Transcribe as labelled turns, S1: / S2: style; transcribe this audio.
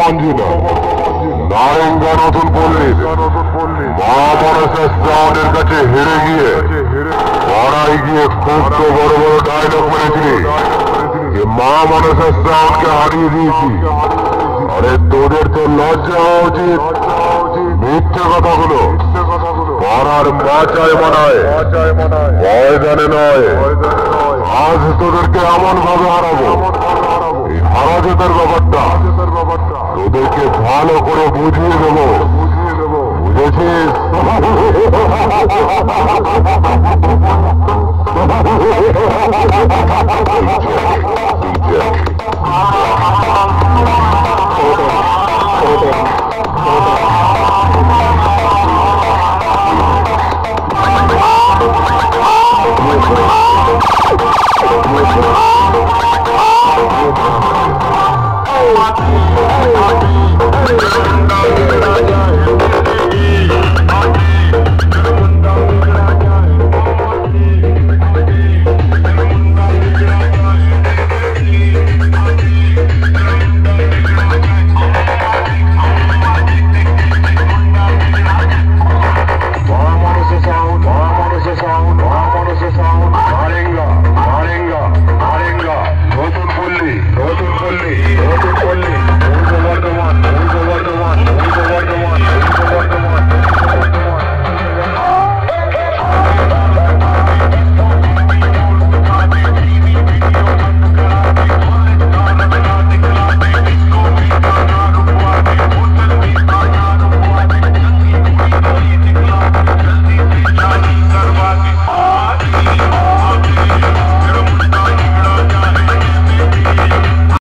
S1: মানছি না। নারেঙ্গা নতুন পল্লীর মা মনসা স্টাউনের কাছে হেরে গিয়ে পাড়ায় গিয়ে খুব তো বড় বড় ডায়লগ মেরেছিলি যে মা মনসা স্টাউনকে হারিয়ে দিয়েছি। আরে তোদের তো লজ্জা হওয়া উচিত। মিথ্যে কথাগুলো পাড়ার মাচায় মানায়, ময়দানে নয়। আজ তোদেরকে এমন ভাবে হারাবো, এই হারা জেতার ব্যাপারটা তোদেরকে ভালো করে বুঝিয়ে দেবো, বুঝেছিস? তুই